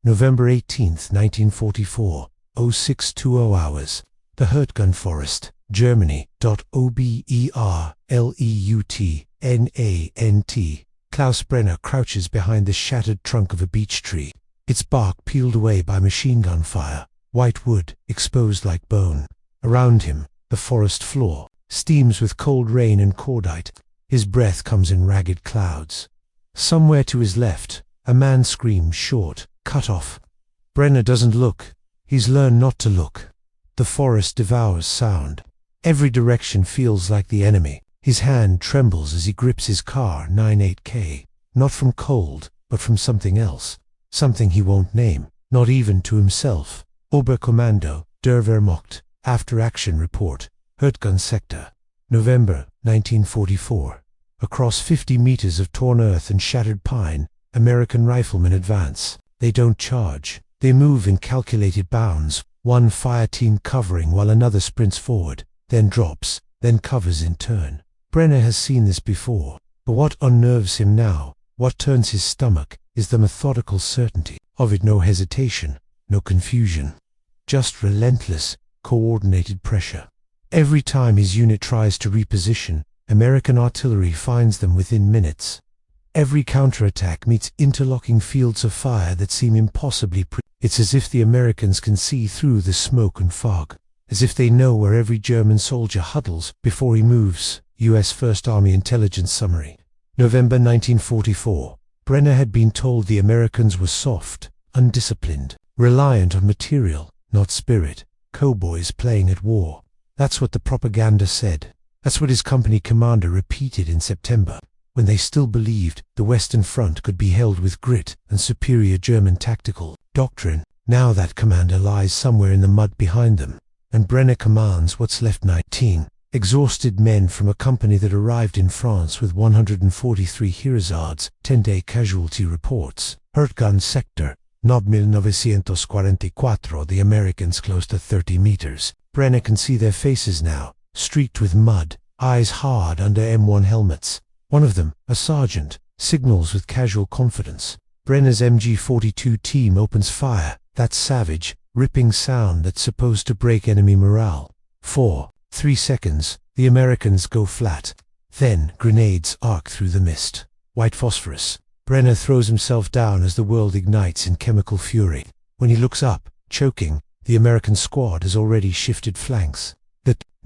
November 18, 1944, 0620 hours. The Hurtgen Forest, Germany. WERLEUTNANT. Klaus Brenner crouches behind the shattered trunk of a beech tree, its bark peeled away by machine gun fire, white wood exposed like bone. Around him, the forest floor steams with cold rain and cordite. His breath comes in ragged clouds. Somewhere to his left, a man screams, short, cut off. Brenner doesn't look. He's learned not to look. The forest devours sound. Every direction feels like the enemy. His hand trembles as he grips his car 98K, not from cold, but from something else. Something he won't name, not even to himself. Oberkommando der Wehrmacht, After Action Report, Hurtgen Sector, November 1944. Across 50 meters of torn earth and shattered pine, American riflemen advance. They don't charge. They move in calculated bounds, one fire team covering while another sprints forward, then drops, then covers in turn. Brenner has seen this before, but what unnerves him now, what turns his stomach, is the methodical certainty of it. No hesitation, no confusion. Just relentless, coordinated pressure. Every time his unit tries to reposition, American artillery finds them within minutes. Every counterattack meets interlocking fields of fire that seem impossibly It's as if the Americans can see through the smoke and fog, as if they know where every German soldier huddles before he moves. U.S. First Army Intelligence Summary. November 1944. Brenner had been told the Americans were soft, undisciplined, reliant on material, not spirit, cowboys playing at war. That's what the propaganda said. That's what his company commander repeated in September, when they still believed the Western Front could be held with grit and superior German tactical doctrine. Now that commander lies somewhere in the mud behind them, and Brenner commands what's left. 19 exhausted men from a company that arrived in France with 143 Hussards. 10-day casualty reports. Hurtgen Sector, Nob 1944. The Americans close to 30 meters. Brenner can see their faces now, streaked with mud, eyes hard under M1 helmets. One of them, a sergeant, signals with casual confidence. Brenner's MG-42 team opens fire, that savage, ripping sound that's supposed to break enemy morale. 3 seconds, the Americans go flat. Then grenades arc through the mist. White phosphorus. Brenner throws himself down as the world ignites in chemical fury. When he looks up, choking, the American squad has already shifted flanks.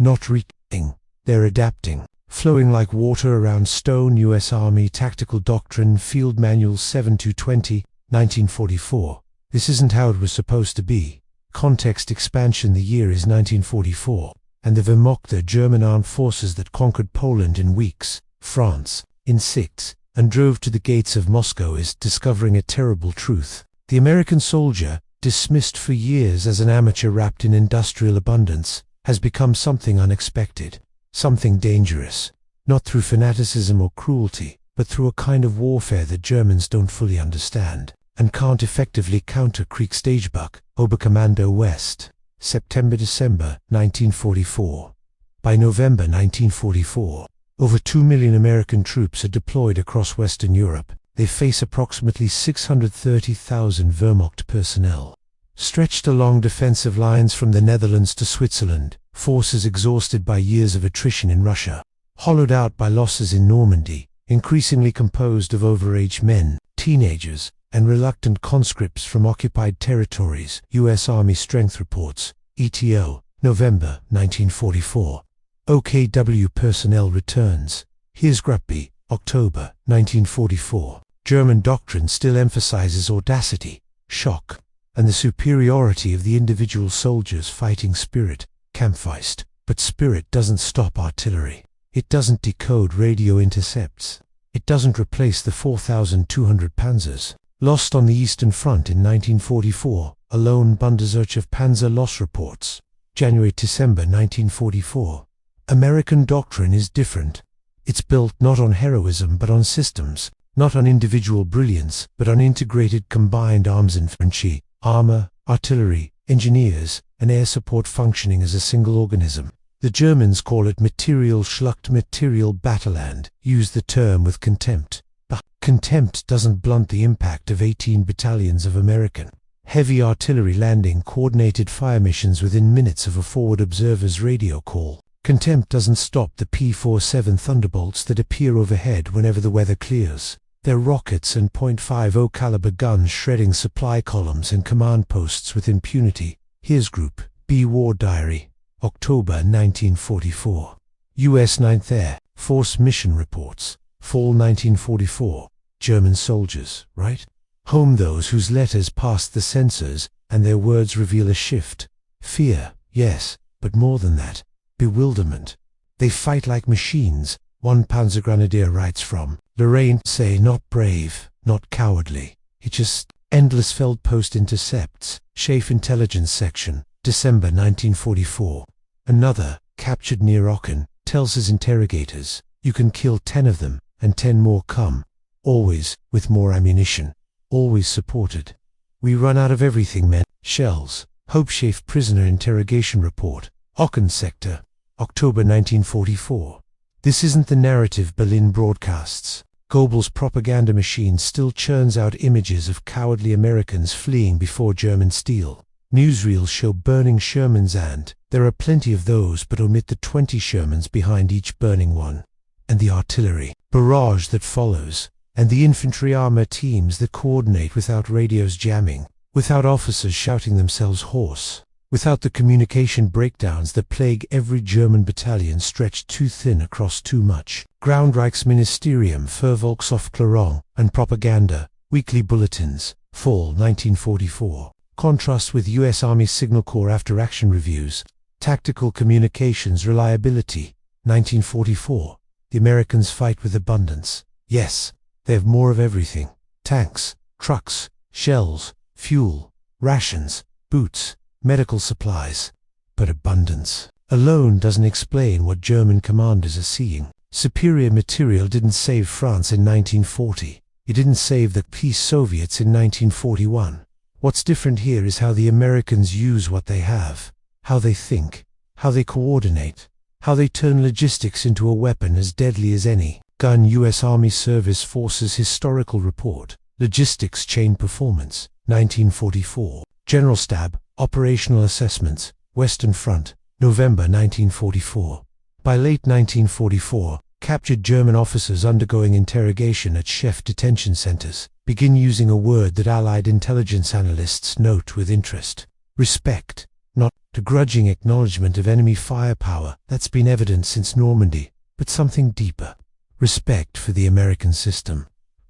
Not reaching, they're adapting. Flowing like water around stone. U.S. Army Tactical Doctrine Field Manual 7-20, 1944. This isn't how it was supposed to be. Context expansion. The year is 1944, and the Wehrmacht, the German armed forces that conquered Poland in weeks, France in 6, and drove to the gates of Moscow, is discovering a terrible truth. The American soldier, dismissed for years as an amateur wrapped in industrial abundance, has become something unexpected. Something dangerous, not through fanaticism or cruelty, but through a kind of warfare that Germans don't fully understand, and can't effectively counter. Kriegsstagebuch, Oberkommando West, September-December 1944. By November 1944, over 2 million American troops are deployed across Western Europe. They face approximately 630,000 Wehrmacht personnel. Stretched along defensive lines from the Netherlands to Switzerland, forces exhausted by years of attrition in Russia, hollowed out by losses in Normandy, increasingly composed of overaged men, teenagers, and reluctant conscripts from occupied territories. U.S. Army Strength Reports, ETO, November 1944. OKW personnel returns. Heeresgruppe, October 1944. German doctrine still emphasizes audacity, shock, and the superiority of the individual soldier's fighting spirit. Kampfgeist. But spirit doesn't stop artillery. It doesn't decode radio intercepts. It doesn't replace the 4,200 panzers lost on the Eastern Front in 1944. A lone Bundesearch of Panzer loss reports. January-December 1944. American doctrine is different. It's built not on heroism but on systems, not on individual brilliance but on integrated combined arms. Infantry, armor, artillery, engineers, and air support functioning as a single organism. The Germans call it Material Schlacht, Material Battleland, use the term with contempt. But contempt doesn't blunt the impact of 18 battalions of American Heavy artillery landing coordinated fire missions within minutes of a forward observer's radio call. Contempt doesn't stop the P-47 Thunderbolts that appear overhead whenever the weather clears. Their rockets and .50 caliber guns shredding supply columns and command posts with impunity. Here's Group B War Diary, October 1944. U.S. 9th Air Force Mission Reports, Fall 1944. German soldiers, right? Home those whose letters passed the censors, and their words reveal a shift. Fear, yes, but more than that. Bewilderment. They fight like machines, one Panzergrenadier writes from Lorraine, say not brave, not cowardly. It just endless Feldpost intercepts, Schaef Intelligence Section, December 1944. Another, captured near Aachen, tells his interrogators, you can kill 10 of them, and 10 more come. Always, with more ammunition. Always supported. We run out of everything, men. Shells. Hauptschiff prisoner interrogation report. Aachen sector. October 1944. This isn't the narrative Berlin broadcasts. Goebbels' propaganda machine still churns out images of cowardly Americans fleeing before German steel. Newsreels show burning Shermans, and there are plenty of those, but omit the 20 Shermans behind each burning one. And the artillery barrage that follows. And the infantry armor teams that coordinate without radios jamming, without officers shouting themselves hoarse, without the communication breakdowns that plague every German battalion stretched too thin across too much. Groundreichsministerium für Volksaufklärung and Propaganda, weekly bulletins, Fall 1944. Contrast with U.S. Army Signal Corps after-action reviews, tactical communications reliability, 1944. The Americans fight with abundance. Yes. They have more of everything. Tanks, trucks, shells, fuel, rations, boots, medical supplies. But abundance alone doesn't explain what German commanders are seeing. Superior material didn't save France in 1940. It didn't save the peace Soviets in 1941. What's different here is how the Americans use what they have, how they think, how they coordinate, how they turn logistics into a weapon as deadly as any. Gun U.S. Army Service Forces Historical Report, Logistics Chain Performance, 1944. General Stab, Operational Assessments, Western Front, November 1944. By late 1944, captured German officers undergoing interrogation at Schaef detention centers begin using a word that Allied intelligence analysts note with interest. Respect, not a grudging acknowledgement of enemy firepower that's been evident since Normandy, but something deeper. Respect for the American system,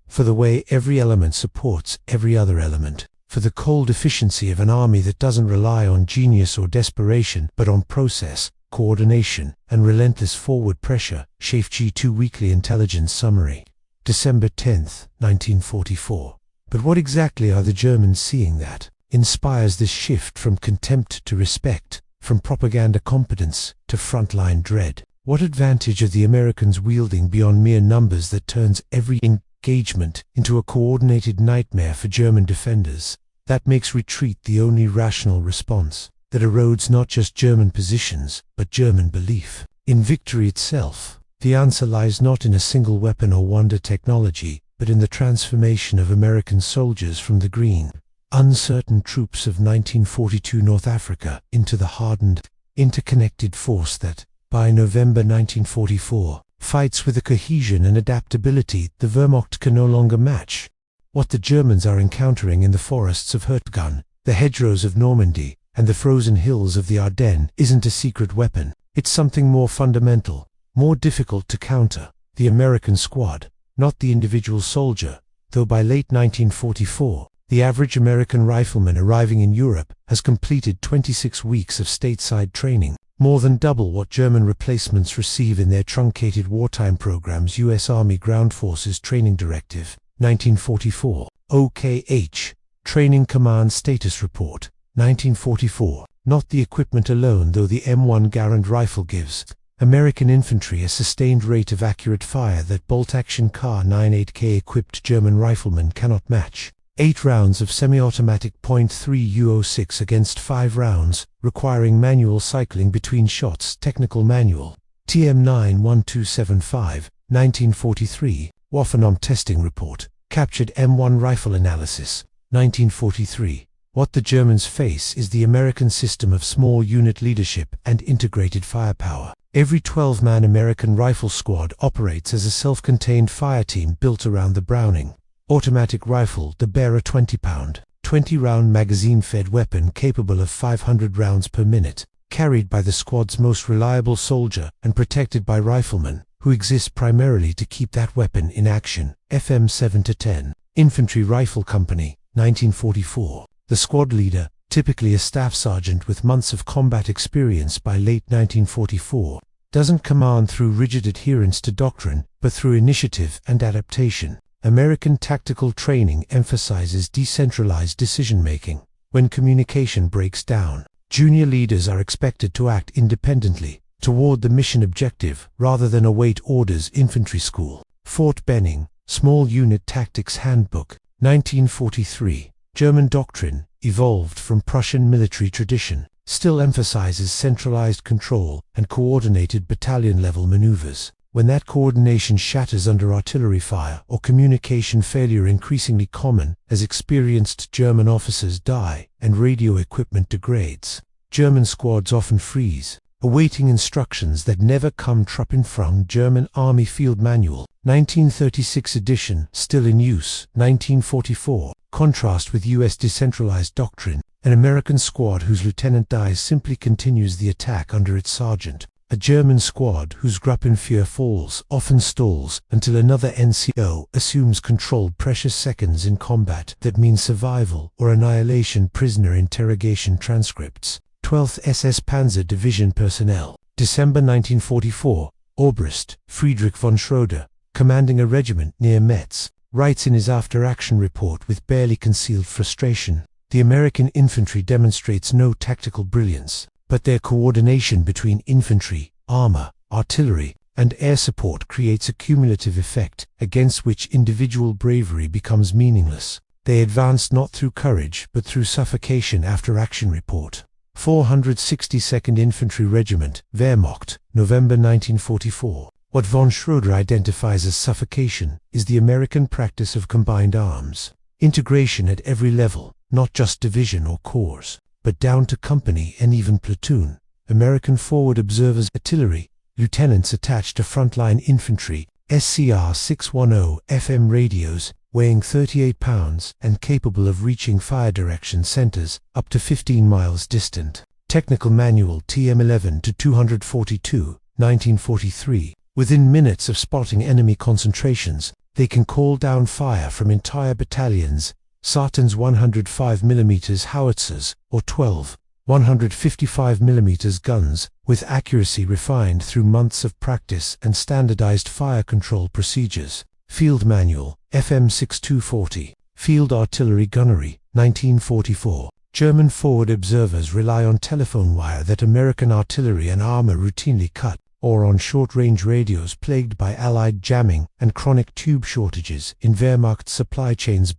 for the way every element supports every other element, for the cold efficiency of an army that doesn't rely on genius or desperation, but on process, coordination, and relentless forward pressure. Schaef G2 Weekly Intelligence Summary. December 10, 1944. But what exactly are the Germans seeing that inspires this shift from contempt to respect, from propaganda competence to frontline dread? What advantage are the Americans wielding beyond mere numbers that turns every engagement into a coordinated nightmare for German defenders? That makes retreat the only rational response, that erodes not just German positions, but German belief in victory itself. The answer lies not in a single weapon or wonder technology, but in the transformation of American soldiers from the green, uncertain troops of 1942 North Africa into the hardened, interconnected force that, by November 1944, fights with a cohesion and adaptability the Wehrmacht can no longer match. What the Germans are encountering in the forests of Hurtgen, the hedgerows of Normandy, and the frozen hills of the Ardennes isn't a secret weapon. It's something more fundamental, more difficult to counter. The American squad, not the individual soldier, though by late 1944, the average American rifleman arriving in Europe has completed 26 weeks of stateside training. More than double what German replacements receive in their truncated wartime programs. U.S. Army Ground Forces Training Directive, 1944. OKH, Training Command Status Report, 1944. Not the equipment alone, though the M1 Garand rifle gives American infantry a sustained rate of accurate fire that bolt-action Kar 98K equipped German riflemen cannot match. 8 rounds of semi-automatic .3 U06 against 5 rounds, requiring manual cycling between shots. Technical Manual. TM9 1275, 1943. Waffenom Testing Report. Captured M1 Rifle Analysis, 1943. What the Germans face is the American system of small unit leadership and integrated firepower. Every 12-man American rifle squad operates as a self-contained fireteam built around the Browning automatic rifle, the bearer 20-pound, 20-round magazine-fed weapon capable of 500 rounds per minute, carried by the squad's most reliable soldier and protected by riflemen, who exist primarily to keep that weapon in action. FM 7-10. Infantry Rifle Company, 1944. The squad leader, typically a staff sergeant with months of combat experience by late 1944, doesn't command through rigid adherence to doctrine, but through initiative and adaptation. American tactical training emphasizes decentralized decision-making. When communication breaks down, junior leaders are expected to act independently toward the mission objective rather than await orders. Infantry School. Fort Benning, Small Unit Tactics Handbook, 1943. German doctrine, evolved from Prussian military tradition, still emphasizes centralized control and coordinated battalion-level maneuvers. When that coordination shatters under artillery fire or communication failure increasingly common as experienced German officers die and radio equipment degrades, German squads often freeze, awaiting instructions that never come. Truppenfront German Army Field Manual, 1936 edition, still in use, 1944. Contrast with U.S. decentralized doctrine, an American squad whose lieutenant dies simply continues the attack under its sergeant. A German squad whose Gruppenführer falls often stalls until another NCO assumes control. Precious seconds in combat that mean survival or annihilation. Prisoner interrogation transcripts. 12th SS Panzer Division personnel. December 1944. Oberst Friedrich von Schroeder, commanding a regiment near Metz, writes in his after-action report with barely concealed frustration, "The American infantry demonstrates no tactical brilliance, but their coordination between infantry, armor, artillery, and air support creates a cumulative effect against which individual bravery becomes meaningless. They advanced not through courage but through suffocation." After-action report. 462nd Infantry Regiment, Wehrmacht, November 1944. What von Schroeder identifies as suffocation is the American practice of combined arms. Integration at every level, not just division or corps, but down to company and even platoon. American forward observers, artillery, lieutenants attached to frontline infantry, SCR 610 FM radios, weighing 38 pounds and capable of reaching fire direction centers up to 15 miles distant. Technical Manual TM11 to 242, 1943. Within minutes of spotting enemy concentrations, they can call down fire from entire battalions, Sartans 105mm howitzers, or 12, 155mm guns, with accuracy refined through months of practice and standardized fire control procedures. Field Manual, FM 6240. Field Artillery Gunnery, 1944. German forward observers rely on telephone wire that American artillery and armor routinely cut, or on short-range radios plagued by Allied jamming and chronic tube shortages in Wehrmacht supply chains.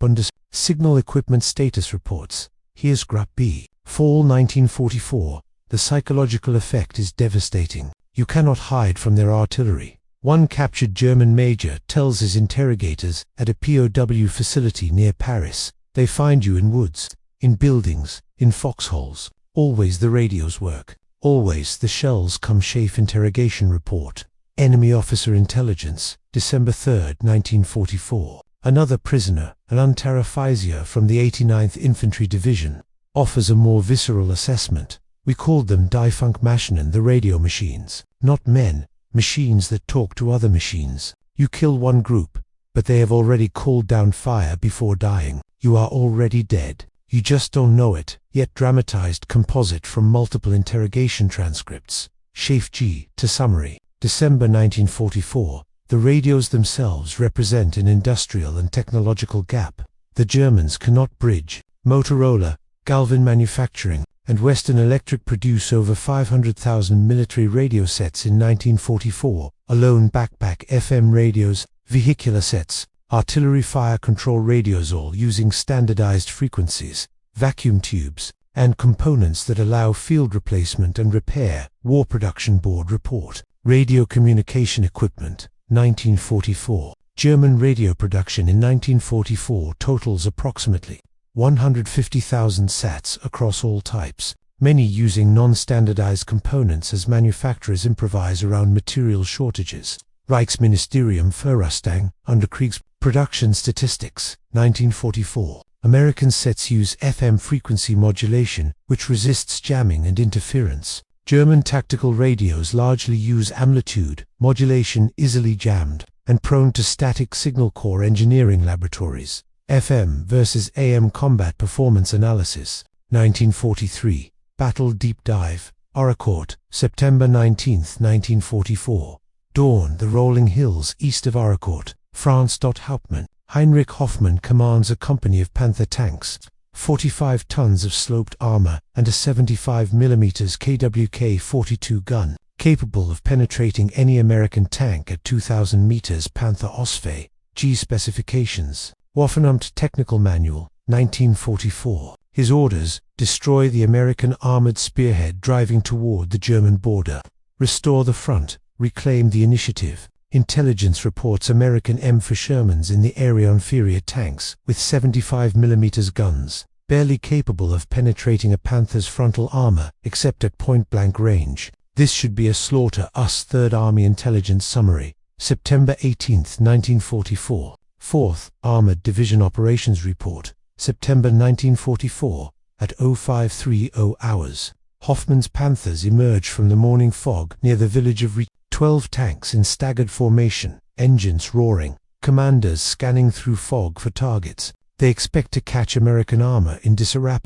Signal Equipment Status Reports. Here's Grupp B. Fall 1944. The psychological effect is devastating. You cannot hide from their artillery. One captured German major tells his interrogators at a POW facility near Paris, "They find you in woods, in buildings, in foxholes. Always the radios work. Always the shells come safe." Interrogation report. Enemy Officer Intelligence, December 3, 1944. Another prisoner, an Unteroffizier from the 89th Infantry Division, offers a more visceral assessment. "We called them Die Funkmaschinen, the radio machines. Not men, machines that talk to other machines. You kill one group, but they have already called down fire before dying. You are already dead. You just don't know it." Yet dramatized composite from multiple interrogation transcripts. Schaef G. to summary. December 1944. The radios themselves represent an industrial and technological gap the Germans cannot bridge. Motorola, Galvin Manufacturing, and Western Electric produce over 500,000 military radio sets in 1944, alone. Backpack FM radios, vehicular sets, artillery fire control radios, all using standardized frequencies, vacuum tubes, and components that allow field replacement and repair. War Production Board report. Radio communication equipment, 1944. German radio production in 1944 totals approximately 150,000 sats across all types, many using non-standardized components as manufacturers improvise around material shortages. Reichsministerium für Rüstung, under Kriegsproduction Statistics, 1944. American sets use FM frequency modulation, which resists jamming and interference. German tactical radios largely use amplitude modulation, easily jammed, and prone to static signal. Core engineering laboratories. FM versus AM combat performance analysis. 1943. Battle deep dive. Arracourt, September 19, 1944. Dawn, the rolling hills east of Arracourt, France. Hauptmann Heinrich Hoffmann commands a company of Panther tanks, 45 tons of sloped armor, and a 75mm KWK-42 gun, capable of penetrating any American tank at 2,000 meters. Panther Osfe, G specifications. Waffenamt Technical Manual, 1944. His orders: destroy the American armored spearhead driving toward the German border. Restore the front. Reclaim the initiative. Intelligence reports American M4 Shermans in the area. Inferior tanks with 75mm guns, barely capable of penetrating a Panther's frontal armor except at point-blank range. This should be a slaughter. US 3rd Army Intelligence Summary, September 18, 1944. 4th Armored Division Operations Report, September 1944, at 0530 hours. Hoffmann's Panthers emerge from the morning fog near the village of 12 tanks in staggered formation, engines roaring, commanders scanning through fog for targets. They expect to catch American armor in disarray,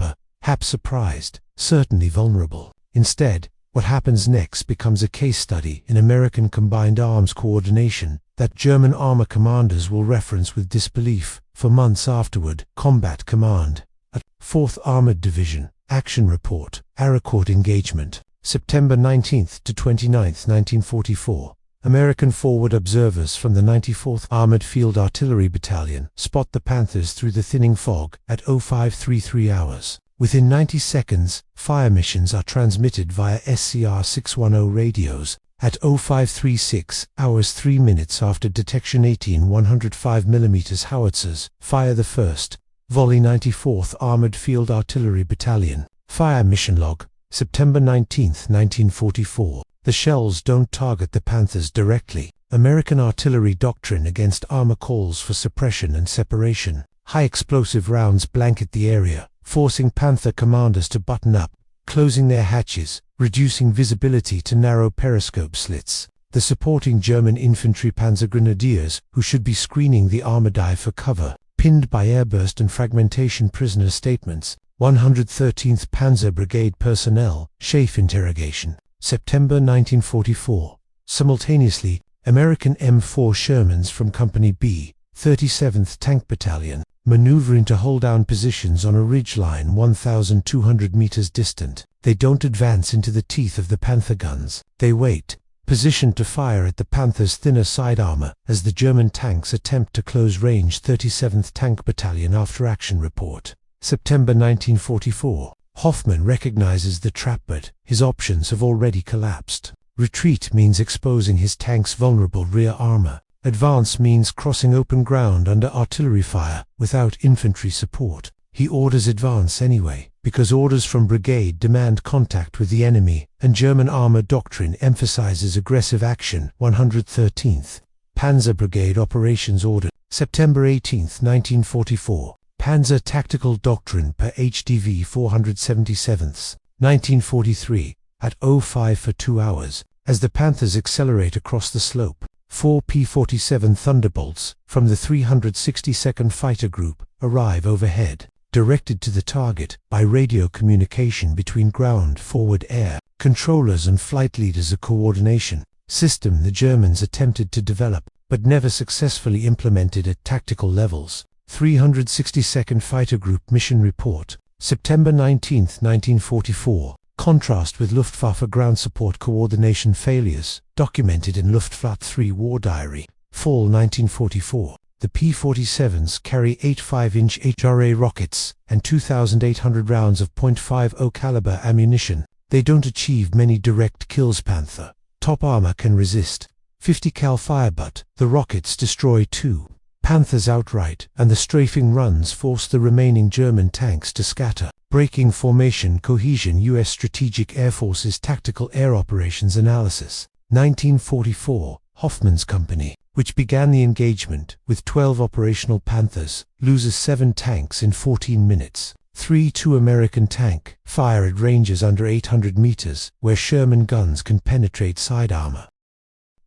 half surprised, certainly vulnerable. Instead, what happens next becomes a case study in American combined arms coordination that German armor commanders will reference with disbelief for months afterward. Combat Command. At 4th Armored Division, Action Report, Arracourt Engagement, September 19 to 29, 1944. American forward observers from the 94th Armored Field Artillery Battalion spot the Panthers through the thinning fog at 0533 hours. Within 90 seconds, fire missions are transmitted via SCR 610 radios. At 0536 hours 3 minutes after detection, 18 105mm howitzers fire the first volley. 94th Armored Field Artillery Battalion. Fire mission log, September 19, 1944. The shells don't target the Panthers directly. American artillery doctrine against armor calls for suppression and separation. High explosive rounds blanket the area, forcing Panther commanders to button up, closing their hatches, reducing visibility to narrow periscope slits. The supporting German infantry panzer grenadiers, who should be screening the armor dive for cover, pinned by airburst and fragmentation. Prisoner statements. 113th Panzer Brigade personnel, Schaeff interrogation, September 1944. Simultaneously, American M4 Shermans from Company B, 37th Tank Battalion, maneuvering to hold down positions on a ridgeline 1,200 meters distant. They don't advance into the teeth of the Panther guns. They wait, positioned to fire at the Panther's thinner side armor as the German tanks attempt to close range. 37th Tank Battalion after action report, September 1944. Hoffmann recognizes the trap, but his options have already collapsed. Retreat means exposing his tank's vulnerable rear armor. Advance means crossing open ground under artillery fire without infantry support. He orders advance anyway, because orders from brigade demand contact with the enemy, and German armor doctrine emphasizes aggressive action. 113th Panzer Brigade Operations Order, September 18, 1944. Panzer Tactical Doctrine per HDV 477th, 1943, at 05 for 2 hours, as the Panthers accelerate across the slope. 4 P-47 Thunderbolts from the 362nd Fighter Group arrive overhead, directed to the target by radio communication between ground, forward, air controllers and flight leaders. A coordination system the Germans attempted to develop, but never successfully implemented at tactical levels. 362nd Fighter Group Mission Report, September 19, 1944. Contrast with Luftwaffe ground support coordination failures, documented in Luftwaffe 3 War Diary, Fall 1944. The P-47s carry 8 5-inch HRA rockets and 2,800 rounds of .50 caliber ammunition. They don't achieve many direct kills. Panther top armor can resist 50 cal fire, but the rockets destroy 2. Panthers outright, and the strafing runs forced the remaining German tanks to scatter. Breaking formation cohesion. U.S. Strategic Air Force's Tactical Air Operations Analysis. 1944, Hoffman's Company, which began the engagement with 12 operational Panthers, loses 7 tanks in 14 minutes. 3-2 American tank fire at ranges under 800 meters, where Sherman guns can penetrate side armor.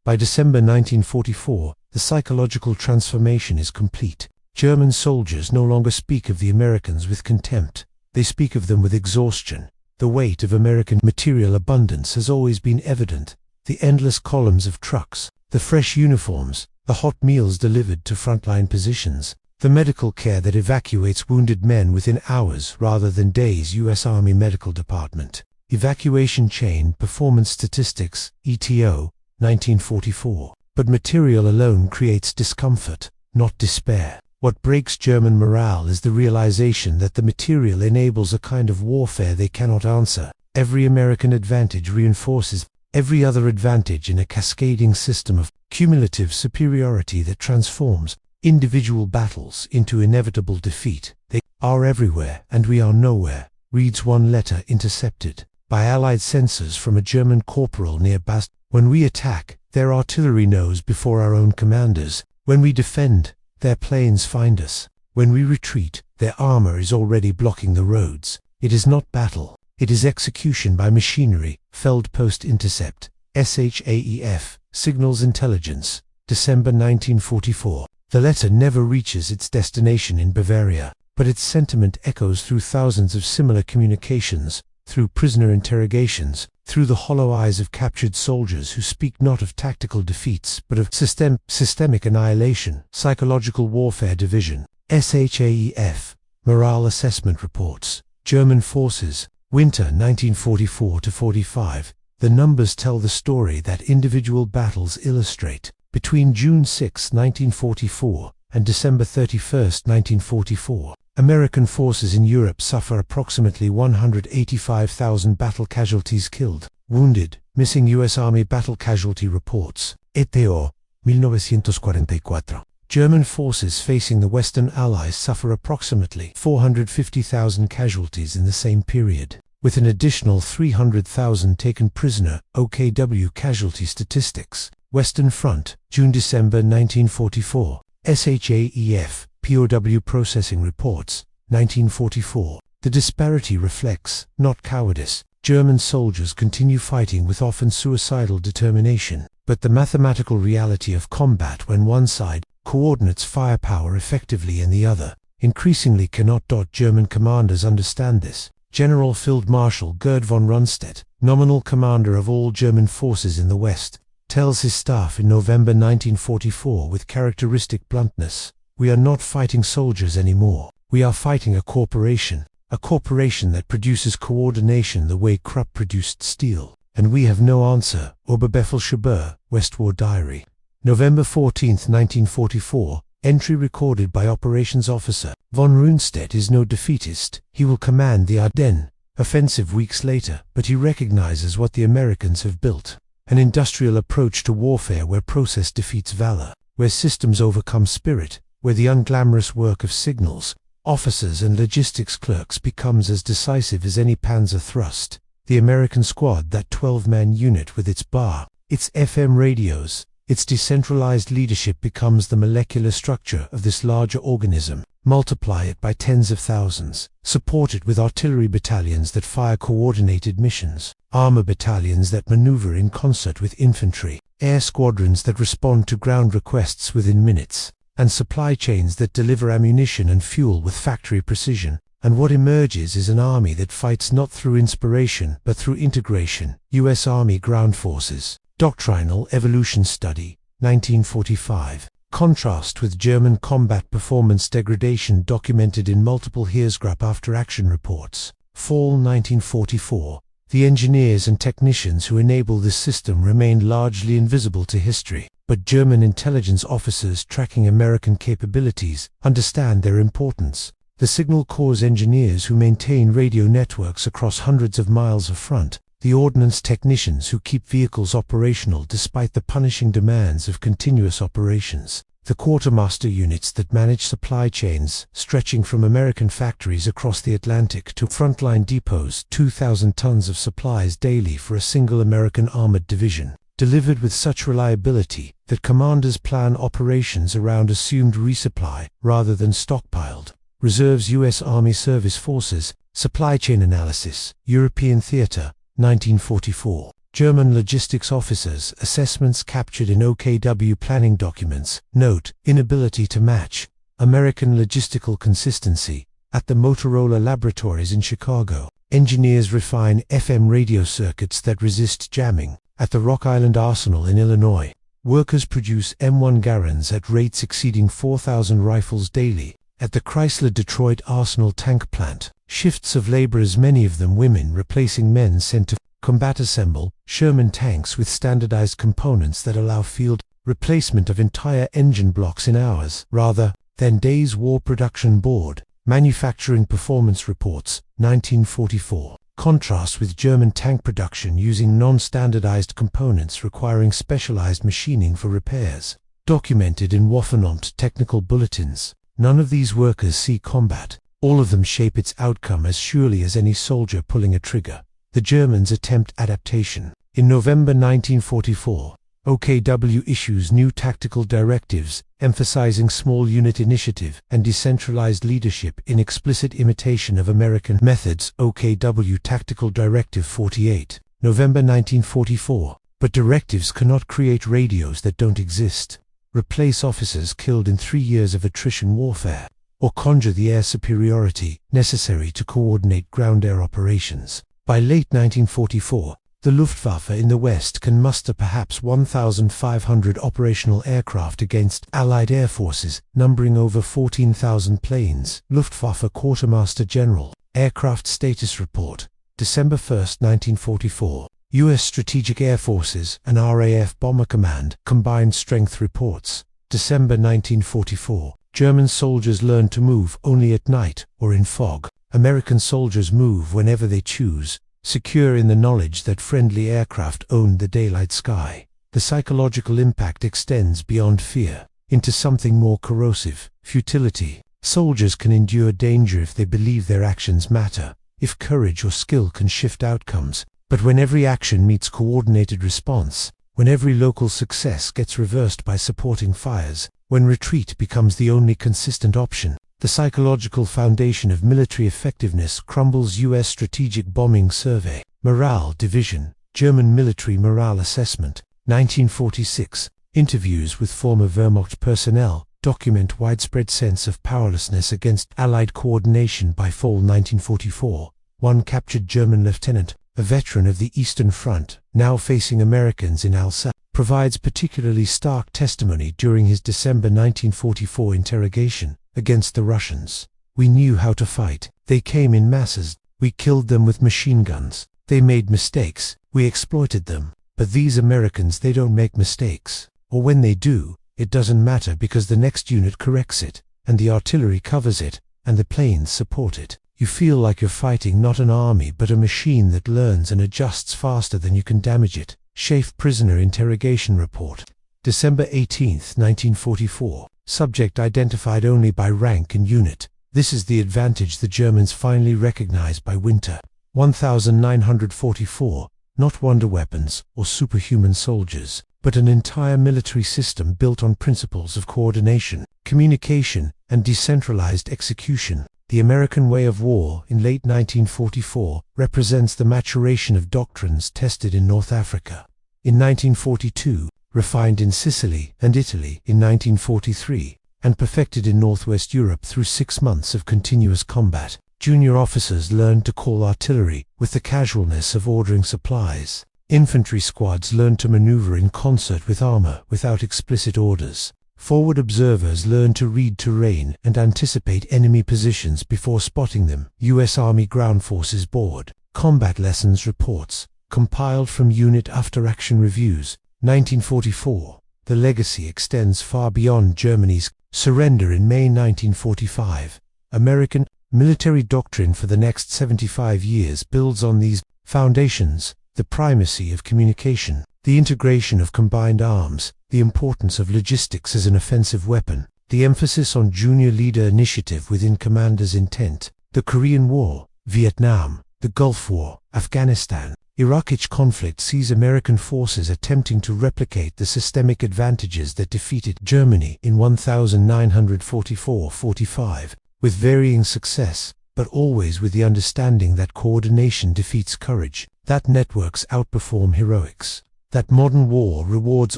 By December 1944, the psychological transformation is complete. German soldiers no longer speak of the Americans with contempt. They speak of them with exhaustion. The weight of American material abundance has always been evident. The endless columns of trucks, the fresh uniforms, the hot meals delivered to frontline positions, the medical care that evacuates wounded men within hours rather than days. U.S. Army Medical Department. Evacuation Chain Performance Statistics, ETO, 1944. But material alone creates discomfort, not despair. What breaks German morale is the realization that the material enables a kind of warfare they cannot answer. Every American advantage reinforces every other advantage in a cascading system of cumulative superiority that transforms individual battles into inevitable defeat. They are everywhere and we are nowhere, reads one letter intercepted by Allied sensors from a German corporal near Bast. When we attack, their artillery knows before our own commanders. When we defend, their planes find us. When we retreat, their armor is already blocking the roads. It is not battle. It is execution by machinery. Feldpost Intercept. SHAEF. Signals Intelligence. December 1944. The letter never reaches its destination in Bavaria, but its sentiment echoes through thousands of similar communications, through prisoner interrogations, through the hollow eyes of captured soldiers who speak not of tactical defeats but of systemic annihilation. Psychological Warfare Division. SHAEF. Morale Assessment Reports. German Forces. Winter 1944-45. The numbers tell the story that individual battles illustrate. Between June 6, 1944 and December 31, 1944, American forces in Europe suffer approximately 185,000 battle casualties killed, wounded, missing. U.S. Army Battle Casualty Reports. ETO, 1944. German forces facing the Western Allies suffer approximately 450,000 casualties in the same period, with an additional 300,000 taken prisoner. OKW Casualty Statistics. Western Front, June-December 1944. SHAEF, POW Processing Reports, 1944. The disparity reflects, not cowardice. German soldiers continue fighting with often suicidal determination, but the mathematical reality of combat when one side coordinates firepower effectively and the other increasingly cannot. German commanders understand this. General Field Marshal Gerd von Rundstedt, nominal commander of all German forces in the West, tells his staff in November 1944 with characteristic bluntness, "We are not fighting soldiers anymore. We are fighting a corporation that produces coordination the way Krupp produced steel, and we have no answer." Oberbefehlshaber, Westwar Diary. November 14, 1944, entry recorded by Operations Officer. Von Rundstedt is no defeatist. He will command the Ardennes offensive weeks later, but he recognizes what the Americans have built. An industrial approach to warfare where process defeats valor, where systems overcome spirit, where the unglamorous work of signals, officers and logistics clerks becomes as decisive as any panzer thrust. The American squad, that 12-man unit with its bar, its FM radios, its decentralized leadership becomes the molecular structure of this larger organism. Multiply it by tens of thousands. Support it with artillery battalions that fire coordinated missions, armor battalions that maneuver in concert with infantry, air squadrons that respond to ground requests within minutes, and supply chains that deliver ammunition and fuel with factory precision. And what emerges is an army that fights not through inspiration but through integration. U.S. Army Ground Forces. Doctrinal Evolution Study, 1945. Contrast with German combat performance degradation documented in multiple Heeresgruppe after-action reports. Fall 1944. The engineers and technicians who enable this system remained largely invisible to history, but German intelligence officers tracking American capabilities understand their importance. The Signal Corps engineers who maintain radio networks across hundreds of miles of front, the ordnance technicians who keep vehicles operational despite the punishing demands of continuous operations, the quartermaster units that manage supply chains stretching from American factories across the Atlantic to frontline depots, 2,000 tons of supplies daily for a single American armored division, delivered with such reliability that commanders plan operations around assumed resupply rather than stockpiled. Reserves U.S. Army Service Forces, Supply Chain Analysis, European Theater, 1944. German logistics officers, assessments captured in OKW planning documents. Note, inability to match American logistical consistency. At the Motorola Laboratories in Chicago, engineers refine FM radio circuits that resist jamming. At the Rock Island Arsenal in Illinois, workers produce M1 Garands at rates exceeding 4,000 rifles daily. At the Chrysler Detroit Arsenal tank plant, shifts of laborers, many of them women, replacing men sent to combat assemble Sherman tanks with standardized components that allow field replacement of entire engine blocks in hours rather than days. War Production Board, Manufacturing Performance Reports, 1944. Contrasts with German tank production using non-standardized components requiring specialized machining for repairs. Documented in Waffenamt technical bulletins. None of these workers see combat. All of them shape its outcome as surely as any soldier pulling a trigger. The Germans attempt adaptation. In November 1944, OKW issues new tactical directives emphasizing small unit initiative and decentralized leadership in explicit imitation of American methods. OKW Tactical Directive 48, November 1944. But directives cannot create radios that don't exist, replace officers killed in 3 years of attrition warfare, or conjure the air superiority necessary to coordinate ground-air operations. By late 1944, the Luftwaffe in the West can muster perhaps 1,500 operational aircraft against Allied air forces numbering over 14,000 planes. Luftwaffe Quartermaster General, Aircraft Status Report, December 1, 1944. U.S. Strategic Air Forces and RAF Bomber Command, Combined Strength Reports, December 1944. German soldiers learn to move only at night or in fog. American soldiers move whenever they choose, secure in the knowledge that friendly aircraft own the daylight sky. The psychological impact extends beyond fear into something more corrosive, futility. Soldiers can endure danger if they believe their actions matter, if courage or skill can shift outcomes. But when every action meets coordinated response, when every local success gets reversed by supporting fires, when retreat becomes the only consistent option, the psychological foundation of military effectiveness crumbles. U.S. Strategic Bombing Survey, Morale Division, German Military Morale Assessment, 1946. Interviews with former Wehrmacht personnel document widespread sense of powerlessness against Allied coordination. By fall 1944, one captured German lieutenant, a veteran of the Eastern Front, now facing Americans in Alsace, provides particularly stark testimony during his December 1944 interrogation against the Russians. We knew how to fight. They came in masses. We killed them with machine guns. They made mistakes. We exploited them. But these Americans, they don't make mistakes. Or when they do, it doesn't matter because the next unit corrects it, and the artillery covers it, and the planes support it. You feel like you're fighting not an army but a machine that learns and adjusts faster than you can damage it. Schaeff Prisoner Interrogation Report, December 18, 1944. Subject identified only by rank and unit. This is the advantage the Germans finally recognized by winter. 1944, not wonder weapons or superhuman soldiers, but an entire military system built on principles of coordination, communication, and decentralized execution. The American way of war in late 1944 represents the maturation of doctrines tested in North Africa in 1942, refined in Sicily and Italy in 1943, and perfected in Northwest Europe through 6 months of continuous combat. Junior officers learned to call artillery with the casualness of ordering supplies. Infantry squads learned to maneuver in concert with armor without explicit orders. Forward observers learned to read terrain and anticipate enemy positions before spotting them. U.S. Army Ground Forces Board, Combat Lessons Reports, compiled from Unit After Action Reviews, 1944. The legacy extends far beyond Germany's surrender in May 1945. American military doctrine for the next 75 years builds on these foundations: the primacy of communication, The integration of combined arms, the importance of logistics as an offensive weapon, the emphasis on junior leader initiative within commander's intent, the Korean War, Vietnam, the Gulf War, Afghanistan, Iraq. Each conflict sees American forces attempting to replicate the systemic advantages that defeated Germany in 1944-45, with varying success, but always with the understanding that coordination defeats courage, that networks outperform heroics, that modern war rewards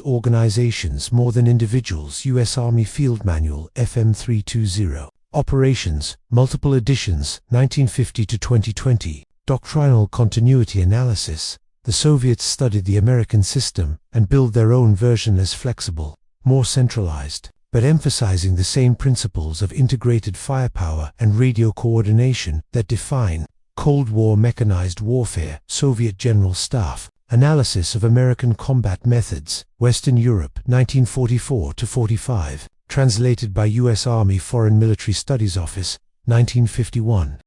organizations more than individuals. U.S. Army Field Manual, FM 320. Operations, multiple editions, 1950 to 2020. Doctrinal continuity analysis. The Soviets studied the American system and built their own version, less flexible, more centralized, but emphasizing the same principles of integrated firepower and radio coordination that define Cold War mechanized warfare. Soviet General Staff. Analysis of American combat methods. Western Europe, 1944 to 45. Translated by U.S. Army Foreign Military Studies Office, 1951.